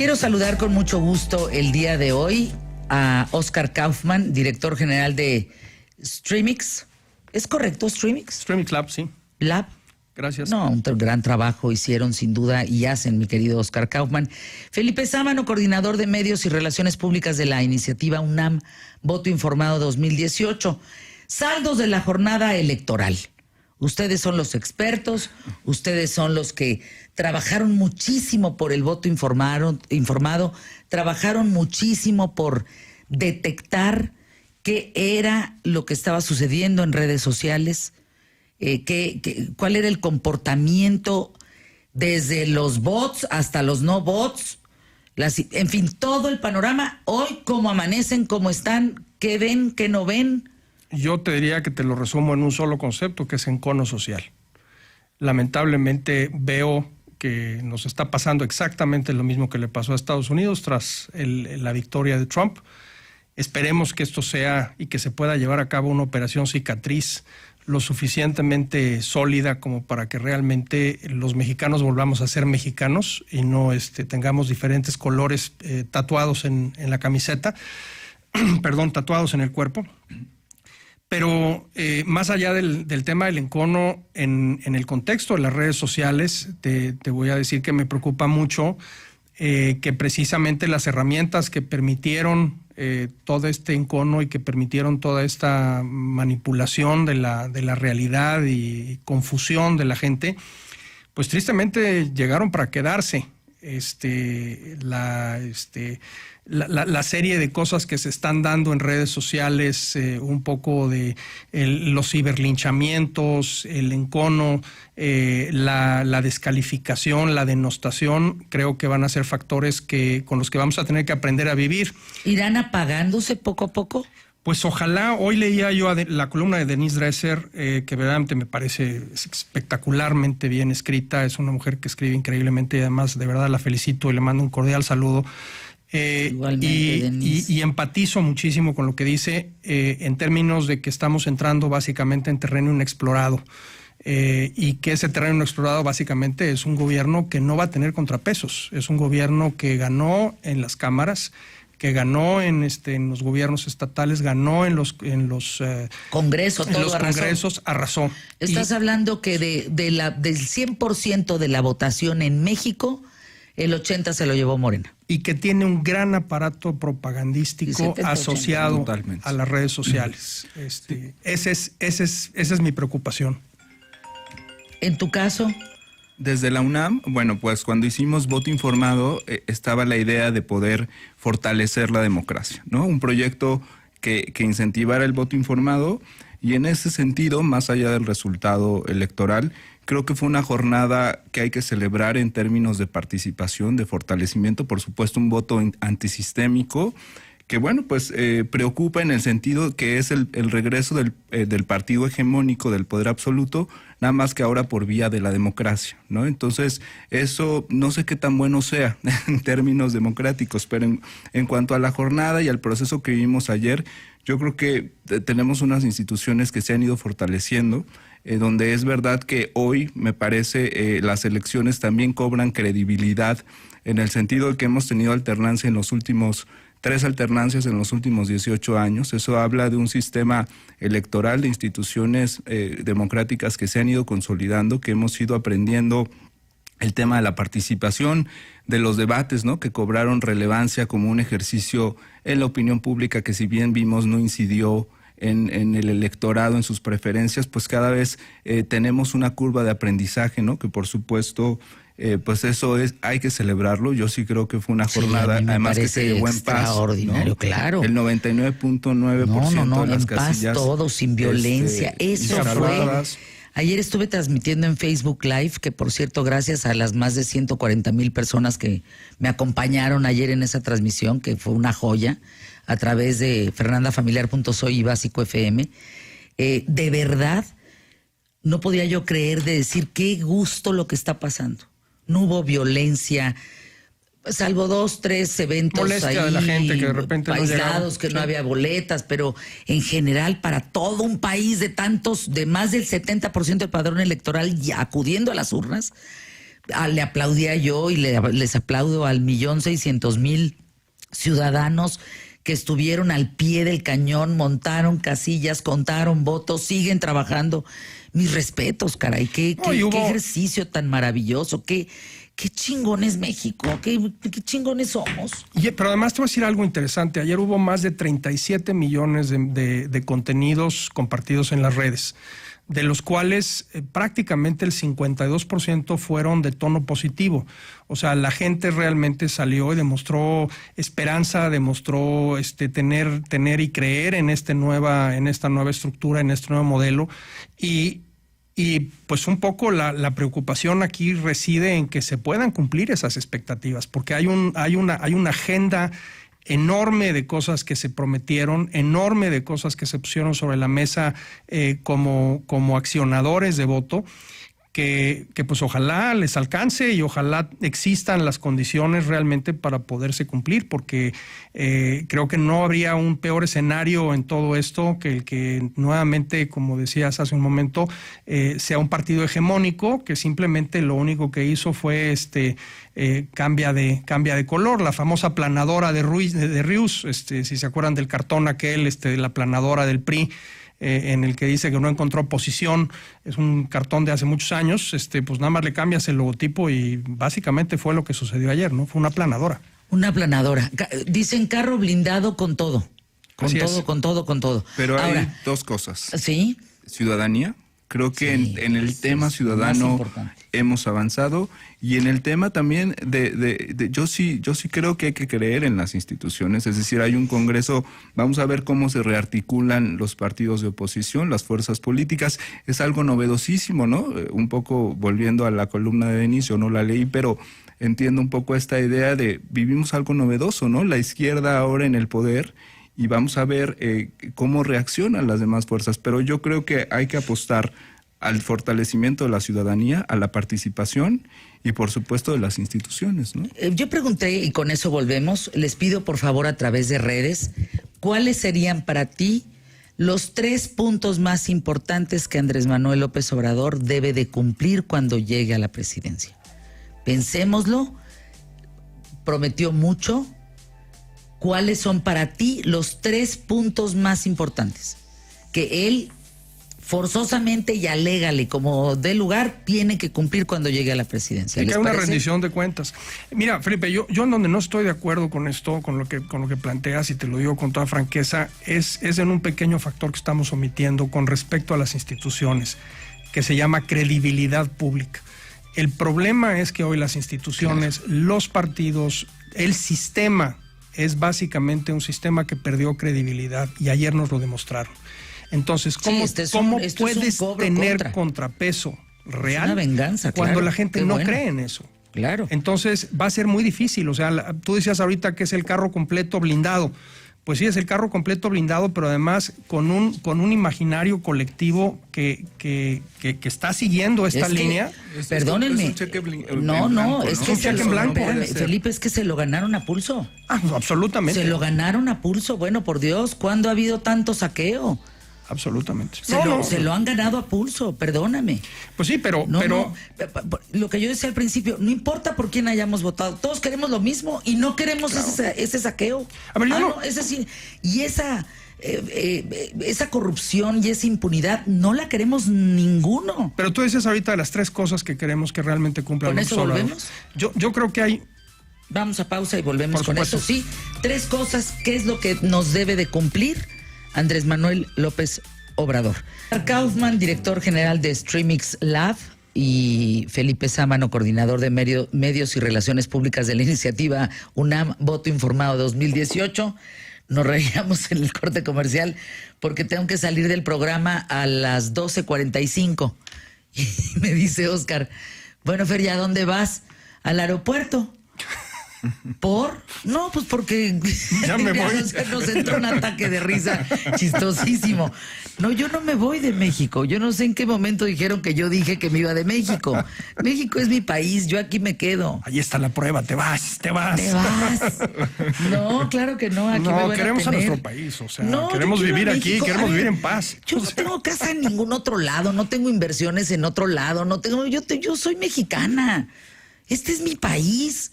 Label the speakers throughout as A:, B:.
A: Quiero saludar con mucho gusto el día de hoy a Oscar Kaufman, director general de Streamix. ¿Es correcto, Streamix?
B: Streamix Lab, sí.
A: Lab.
B: Gracias.
A: No, un gran trabajo hicieron sin duda y hacen, mi querido Oscar Kaufman. Felipe Sámano, coordinador de medios y relaciones públicas de la iniciativa UNAM Voto Informado 2018. Saldos de la jornada electoral. Ustedes son los expertos, ustedes son los que trabajaron muchísimo por el voto informado, trabajaron muchísimo por detectar qué era lo que estaba sucediendo en redes sociales, cuál era el comportamiento desde los bots hasta los no bots, en fin, todo el panorama. Hoy, cómo amanecen, cómo están, qué ven, qué no ven.
B: Yo te diría que te lo resumo en un solo concepto, que es encono social. Lamentablemente veo que nos está pasando exactamente lo mismo que le pasó a Estados Unidos tras la victoria de Trump. Esperemos que esto sea y que se pueda llevar a cabo una operación cicatriz lo suficientemente sólida como para que realmente los mexicanos volvamos a ser mexicanos y no tengamos diferentes colores tatuados en la camiseta, perdón, tatuados en el cuerpo. Pero más allá del tema del encono, en el contexto de las redes sociales, te voy a decir que me preocupa mucho que precisamente las herramientas que permitieron todo este encono y que permitieron toda esta manipulación de la realidad y confusión de la gente, pues tristemente llegaron para quedarse. La serie de cosas que se están dando en redes sociales, un poco de los ciberlinchamientos, el encono, la descalificación, la denostación, creo que van a ser factores con los que vamos a tener que aprender a vivir.
A: ¿Irán apagándose poco a poco?
B: Pues ojalá. Hoy leía yo la columna de Denise Dresser, que verdaderamente me parece espectacularmente bien escrita. Es una mujer que escribe increíblemente y además de verdad la felicito y le mando un cordial saludo. Y empatizo muchísimo con lo que dice en términos de que estamos entrando básicamente en terreno inexplorado y que ese terreno inexplorado básicamente es un gobierno que no va a tener contrapesos. Es un gobierno que ganó en las cámaras, que ganó en los gobiernos estatales, ganó en los
A: Congresos,
B: en los congresos, arrasó.
A: Estás hablando que del 100% de la votación en México, el 80% se lo llevó Morena.
B: Y que tiene un gran aparato propagandístico 70, asociado 80, a las redes sociales. Esa es mi preocupación.
A: ¿En tu caso?
C: Desde la UNAM, bueno, pues cuando hicimos Voto Informado estaba la idea de poder fortalecer la democracia, ¿no? Un proyecto que incentivara el voto informado y en ese sentido, más allá del resultado electoral, creo que fue una jornada que hay que celebrar en términos de participación, de fortalecimiento, por supuesto un voto antisistémico, que bueno, pues preocupa en el sentido que es el regreso del partido hegemónico, del poder absoluto, nada más que ahora por vía de la democracia, ¿no? Entonces, eso no sé qué tan bueno sea en términos democráticos, pero en cuanto a la jornada y al proceso que vivimos ayer, yo creo que tenemos unas instituciones que se han ido fortaleciendo, donde es verdad que hoy, me parece, las elecciones también cobran credibilidad en el sentido de que hemos tenido alternancia en los últimos 3 alternancias en los últimos 18 años. Eso habla de un sistema electoral de instituciones democráticas que se han ido consolidando, que hemos ido aprendiendo el tema de la participación, de los debates, ¿no? Que cobraron relevancia como un ejercicio en la opinión pública que, si bien vimos, no incidió en el electorado, en sus preferencias, pues cada vez tenemos una curva de aprendizaje, ¿no? Que por supuesto, pues eso hay que celebrarlo. Yo sí creo que fue una jornada, además que se llevó en paz,
A: extraordinario, ¿no? Claro.
C: El 99.9% de las casillas.
A: Paz, todo, sin violencia. Eso fue. Ayer estuve transmitiendo en Facebook Live, que por cierto, gracias a las más de 140,000 personas que me acompañaron ayer en esa transmisión, que fue una joya, a través de fernandafamiliar.soy y Básico FM. De verdad, no podía yo creer de decir qué gusto lo que está pasando. No hubo violencia, salvo 2, 3 eventos
B: molestia
A: ahí,
B: de la gente que de repente
A: aislados, que no había boletas, pero en general para todo un país de más del 70% del padrón electoral ya acudiendo a las urnas, Le aplaudía yo y les aplaudo al 1.600.000 ciudadanos que estuvieron al pie del cañón, montaron casillas, contaron votos, siguen trabajando. Mis respetos, caray, qué ejercicio tan maravilloso, qué chingón es México, qué chingones somos.
B: Pero además te voy a decir algo interesante. Ayer hubo más de 37 millones de contenidos compartidos en las redes, de los cuales prácticamente el 52% fueron de tono positivo. O sea, la gente realmente salió y demostró esperanza, demostró tener y creer en esta nueva estructura, en este nuevo modelo. Y pues un poco la preocupación aquí reside en que se puedan cumplir esas expectativas, porque hay una agenda enorme de cosas que se prometieron, enorme de cosas que se pusieron sobre la mesa como accionadores de voto, que pues ojalá les alcance y ojalá existan las condiciones realmente para poderse cumplir, porque creo que no habría un peor escenario en todo esto que el que nuevamente, como decías hace un momento, sea un partido hegemónico que simplemente lo único que hizo fue cambia de color, la famosa planadora de Rius, si se acuerdan del cartón aquel, la planadora del PRI, en el que dice que no encontró oposición, es un cartón de hace muchos años, pues nada más le cambias el logotipo y básicamente fue lo que sucedió ayer, ¿no? Fue una planadora. Una planadora.
A: Dicen carro blindado con todo. Con todo.
C: Pero
A: ahora,
C: hay dos cosas.
A: ¿Sí?
C: Ciudadanía. Creo que en el tema ciudadano hemos avanzado, y en el tema también yo sí creo que hay que creer en las instituciones, es decir, hay un Congreso, vamos a ver cómo se rearticulan los partidos de oposición, las fuerzas políticas, es algo novedosísimo, ¿no? Un poco volviendo a la columna de inicio, no la leí, pero entiendo un poco esta idea de vivimos algo novedoso, ¿no? La izquierda ahora en el poder, y vamos a ver cómo reaccionan las demás fuerzas. Pero yo creo que hay que apostar al fortalecimiento de la ciudadanía, a la participación y, por supuesto, de las instituciones, ¿no?
A: Yo pregunté, y con eso volvemos, les pido por favor a través de redes, ¿cuáles serían para ti los 3 puntos más importantes que Andrés Manuel López Obrador debe de cumplir cuando llegue a la presidencia? Pensémoslo, prometió mucho. ¿Cuáles son para ti los 3 puntos más importantes que él forzosamente y alégale como de lugar tiene que cumplir cuando llegue a la presidencia?
B: Sí, que hay una rendición de cuentas. Mira, Felipe, yo en donde no estoy de acuerdo con esto, con lo que planteas, y te lo digo con toda franqueza, es en un pequeño factor que estamos omitiendo con respecto a las instituciones, que se llama credibilidad pública. El problema es que hoy las instituciones, los partidos, el sistema es básicamente un sistema que perdió credibilidad, y ayer nos lo demostraron. Entonces, ¿cómo puedes tener contrapeso real,
A: una venganza,
B: cuando la gente no cree en eso?
A: Claro.
B: Entonces va a ser muy difícil. O sea, tú decías ahorita que es el carro completo blindado. Pues sí, es el carro completo blindado, pero además con un imaginario colectivo que está siguiendo esta línea.
A: Perdónenme. Es que
B: cheque en blanco.
A: Felipe, es que se lo ganaron a pulso.
B: Absolutamente.
A: Se lo ganaron a pulso. Bueno, por Dios, ¿cuándo ha habido tanto saqueo?
B: Absolutamente.
A: Se lo han ganado a pulso, perdóname.
B: Pues sí, pero
A: lo que yo decía al principio, no importa por quién hayamos votado, todos queremos lo mismo y no queremos ese saqueo.
B: A ver,
A: es decir, y esa corrupción y esa impunidad no la queremos ninguno.
B: Pero tú dices ahorita de las 3 cosas que queremos que realmente cumplan.
A: ¿Con eso volvemos?
B: Yo creo que hay...
A: Vamos a pausa y volvemos con eso. Sí, 3 cosas, ¿qué es lo que nos debe de cumplir Andrés Manuel López Obrador? Kaufman, director general de Streamix Lab, y Felipe Sámano, coordinador de medios y relaciones públicas de la iniciativa UNAM Voto Informado 2018. Nos reíamos en el corte comercial porque tengo que salir del programa a las 12:45. Y me dice Oscar, bueno, Fer, ¿ya dónde vas? Al aeropuerto. ¿Por? No, pues porque
B: ya me voy.
A: Nos entró un ataque de risa chistosísimo. No, yo no me voy de México. Yo no sé en qué momento dijeron que yo dije que me iba de México. México es mi país, yo aquí me quedo.
B: Ahí está la prueba, te vas.
A: No, claro que no. Aquí
B: no, queremos a nuestro país, o sea, queremos vivir aquí, queremos vivir en paz.
A: Yo no tengo casa en ningún otro lado, no tengo inversiones en otro lado, yo soy mexicana. Este es mi país.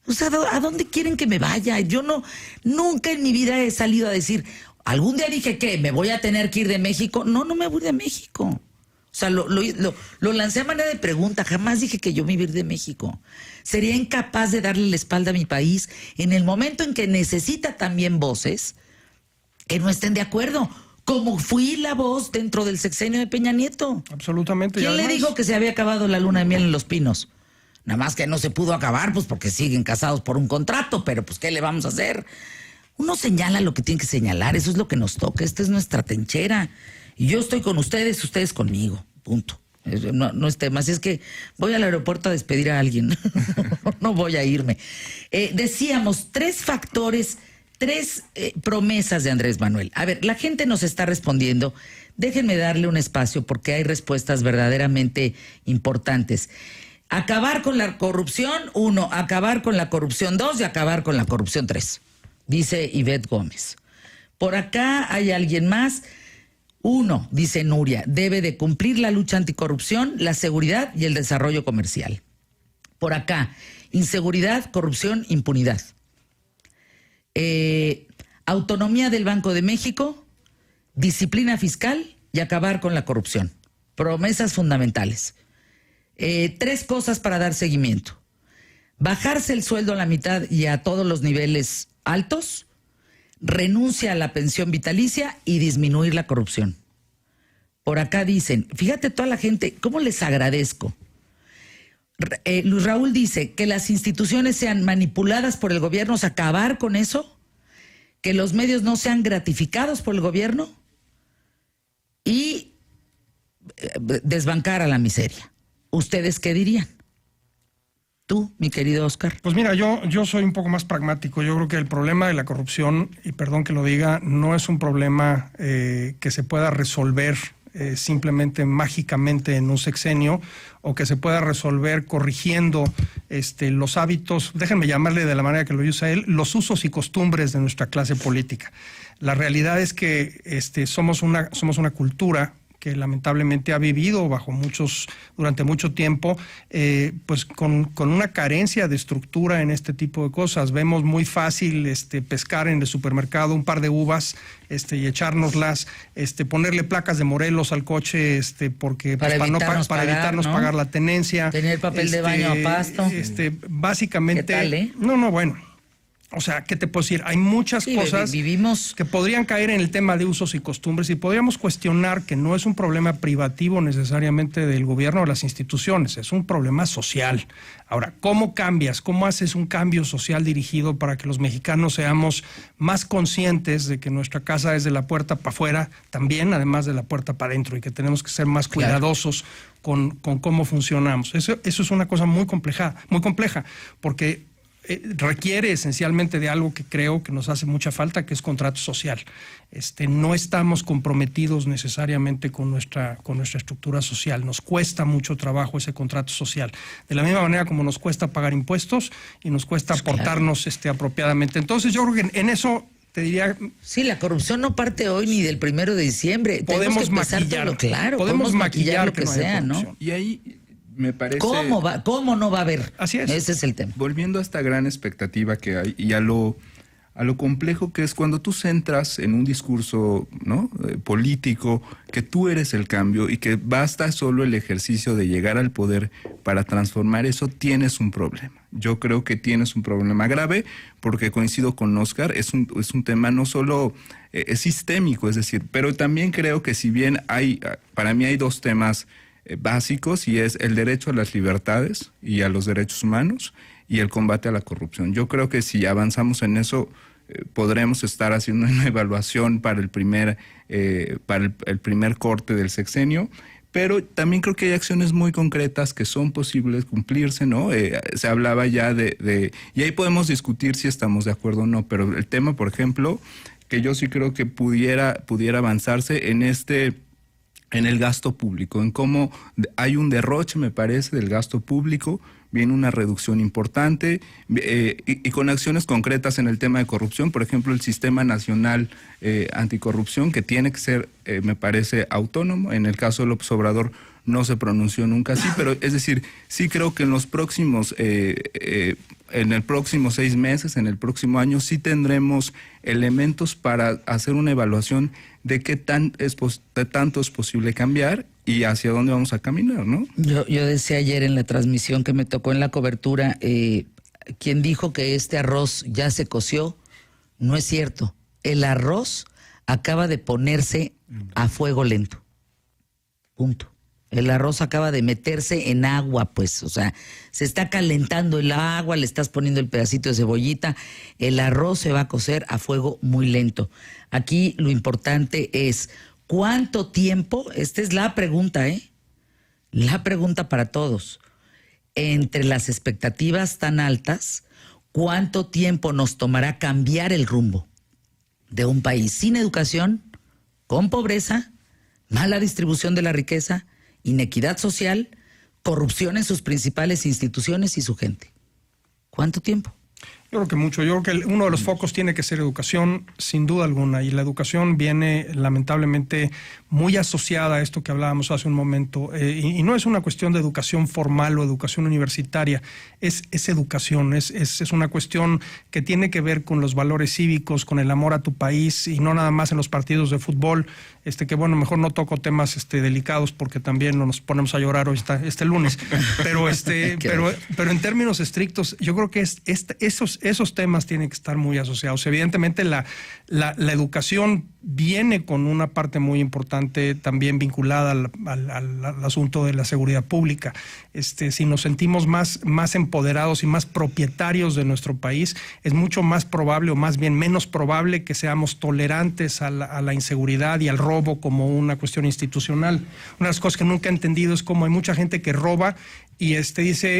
A: O sea, ¿a dónde quieren que me vaya? Yo nunca en mi vida he salido a decir, algún día dije que me voy a tener que ir de México. No me voy de México. O sea, lo lancé a manera de pregunta. Jamás dije que yo me iba a ir de México. Sería incapaz de darle la espalda a mi país en el momento en que necesita también voces que no estén de acuerdo. Como fui la voz dentro del sexenio de Peña Nieto.
B: Absolutamente.
A: ¿Quién le dijo que se había acabado la luna de miel en Los Pinos? Nada más que no se pudo acabar, pues porque siguen casados por un contrato, pero pues ¿qué le vamos a hacer? Uno señala lo que tiene que señalar, eso es lo que nos toca, esta es nuestra trinchera. Y yo estoy con ustedes, ustedes conmigo, punto. No es tema, así es que voy al aeropuerto a despedir a alguien, no voy a irme. Decíamos, 3 factores, 3 promesas de Andrés Manuel. A ver, la gente nos está respondiendo, déjenme darle un espacio porque hay respuestas verdaderamente importantes. Acabar con la corrupción, 1, acabar con la corrupción, 2 y acabar con la corrupción, 3, dice Ivette Gómez. Por acá hay alguien más. 1, dice Nuria, debe de cumplir la lucha anticorrupción, la seguridad y el desarrollo comercial. Por acá, inseguridad, corrupción, impunidad. Autonomía del Banco de México, disciplina fiscal y acabar con la corrupción. Promesas fundamentales. 3 cosas para dar seguimiento. Bajarse el sueldo a la mitad y a todos los niveles altos, renuncia a la pensión vitalicia y disminuir la corrupción. Por acá dicen, fíjate toda la gente, ¿cómo les agradezco? Luis Raúl dice que las instituciones sean manipuladas por el gobierno, o sea, acabar con eso, que los medios no sean gratificados por el gobierno y desbancar a la miseria. ¿Ustedes qué dirían? Tú, mi querido Oscar.
B: Pues mira, yo soy un poco más pragmático. Yo creo que el problema de la corrupción, y perdón que lo diga, no es un problema que se pueda resolver simplemente mágicamente en un sexenio, o que se pueda resolver corrigiendo los hábitos, déjenme llamarle de la manera que lo usa él, los usos y costumbres de nuestra clase política. La realidad es que somos una cultura que lamentablemente ha vivido durante mucho tiempo, pues con una carencia de estructura en este tipo de cosas. Vemos muy fácil pescar en el supermercado un par de uvas y echárnoslas, ponerle placas de Morelos al coche porque
A: para evitarnos
B: pagar la tenencia.
A: Tener papel de baño a pasto.
B: Básicamente.
A: ¿Qué tal,
B: Bueno. O sea, ¿qué te puedo decir? Hay muchas cosas que podrían caer en el tema de usos y costumbres, y podríamos cuestionar que no es un problema privativo necesariamente del gobierno o de las instituciones, es un problema social. Ahora, ¿cómo cambias? ¿Cómo haces un cambio social dirigido para que los mexicanos seamos más conscientes de que nuestra casa es de la puerta para afuera también, además de la puerta para adentro, y que tenemos que ser más cuidadosos con cómo funcionamos? Eso es una cosa muy compleja, porque requiere esencialmente de algo que creo que nos hace mucha falta, que es contrato social. No estamos comprometidos necesariamente con nuestra estructura social. Nos cuesta mucho trabajo ese contrato social. De la misma manera como nos cuesta pagar impuestos y nos cuesta portarnos apropiadamente. Entonces yo creo que en eso te diría...
A: Sí, la corrupción no parte hoy ni del 1 de diciembre.
B: Podemos maquillar,
A: podemos maquillar lo que sea, ¿no?
C: Y ahí me parece...
A: ¿Cómo no va a haber?
B: Así es.
A: Ese es el tema.
C: Volviendo a esta gran expectativa que hay y a lo complejo que es cuando tú centras en un discurso, ¿no?, político, que tú eres el cambio y que basta solo el ejercicio de llegar al poder para transformar eso, tienes un problema. Yo creo que tienes un problema grave, porque coincido con Oscar, es un tema no solo es sistémico, es decir, pero también creo que si bien para mí hay 2 temas básicos, y es el derecho a las libertades y a los derechos humanos y el combate a la corrupción. Yo creo que si avanzamos en eso, podremos estar haciendo una evaluación para el primer corte del sexenio, pero también creo que hay acciones muy concretas que son posibles cumplirse, ¿no? Se hablaba ya y ahí podemos discutir si estamos de acuerdo o no, pero el tema, por ejemplo, que yo sí creo que pudiera avanzarse en el gasto público, en cómo hay un derroche, me parece, del gasto público viene una reducción importante y con acciones concretas en el tema de corrupción, por ejemplo, el Sistema Nacional Anticorrupción, que tiene que ser, me parece, autónomo. En el caso de López Obrador no se pronunció nunca así, pero es decir, sí creo que en los próximos, en el próximo 6 meses, en el próximo año, sí tendremos elementos para hacer una evaluación de qué tanto es posible cambiar y hacia dónde vamos a caminar, ¿no?
A: Yo decía ayer en la transmisión que me tocó en la cobertura, quien dijo que este arroz ya se coció, no es cierto. El arroz acaba de ponerse a fuego lento. Punto. El arroz acaba de meterse en agua, pues, o sea, se está calentando el agua, le estás poniendo el pedacito de cebollita, el arroz se va a cocer a fuego muy lento. Aquí lo importante es, ¿cuánto tiempo? Esta es la pregunta, la pregunta para todos. Entre las expectativas tan altas, ¿cuánto tiempo nos tomará cambiar el rumbo de un país sin educación, con pobreza, mala distribución de la riqueza, inequidad social, corrupción en sus principales instituciones y su gente? ¿Cuánto tiempo?
B: Yo creo que mucho. Yo creo que uno de los focos tiene que ser educación, sin duda alguna. Y la educación viene, lamentablemente, muy asociada a esto que hablábamos hace un momento. Y no es una cuestión de educación formal o educación universitaria. Es educación. Es una cuestión que tiene que ver con los valores cívicos, con el amor a tu país, y no nada más en los partidos de fútbol. Que bueno, mejor no toco temas delicados porque también no nos ponemos a llorar hoy este lunes. Pero pero en términos estrictos, yo creo que esos temas tienen que estar muy asociados. Evidentemente la educación viene con una parte muy importante también vinculada al asunto de la seguridad pública. Si nos sentimos más empoderados y más propietarios de nuestro país, es mucho más probable, o más bien menos probable, que seamos tolerantes a la inseguridad y al robo como una cuestión institucional. Una de las cosas que nunca he entendido es cómo hay mucha gente que roba y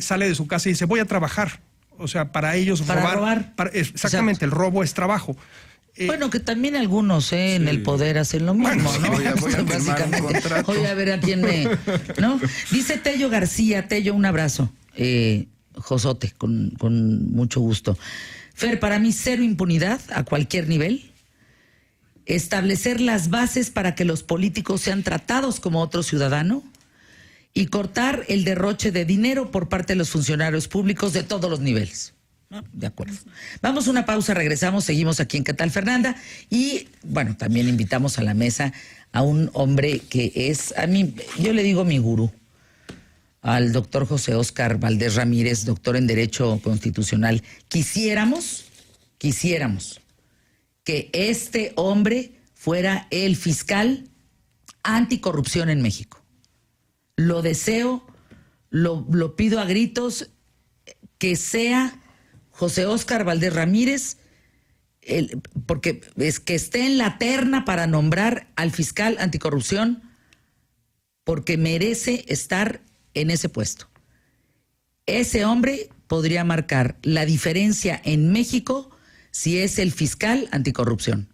B: sale de su casa y dice, voy a trabajar. O sea, para ellos robar. Exactamente, exacto. El robo es trabajo.
A: Bueno, que también algunos en el poder hacen lo mismo, ¿no?
C: Voy a básicamente.
A: Voy a ver a quién ¿no? Dice Tello García. Tello, un abrazo. Josote, con mucho gusto. Fer, para mí, cero impunidad a cualquier nivel. Establecer las bases para que los políticos sean tratados como otro ciudadano y cortar el derroche de dinero por parte de los funcionarios públicos de todos los niveles. De acuerdo. Vamos a una pausa, regresamos, seguimos aquí en ¿Qué tal, Fernanda? Y bueno, también invitamos a la mesa a un hombre que es, a mí, yo le digo mi gurú, al doctor José Óscar Valdés Ramírez, doctor en Derecho Constitucional. Quisiéramos que este hombre fuera el fiscal anticorrupción en México. Lo deseo, lo pido a gritos, que sea José Óscar Valdés Ramírez, porque es que esté en la terna para nombrar al fiscal anticorrupción, porque merece estar en ese puesto. Ese hombre podría marcar la diferencia en México si es el fiscal anticorrupción.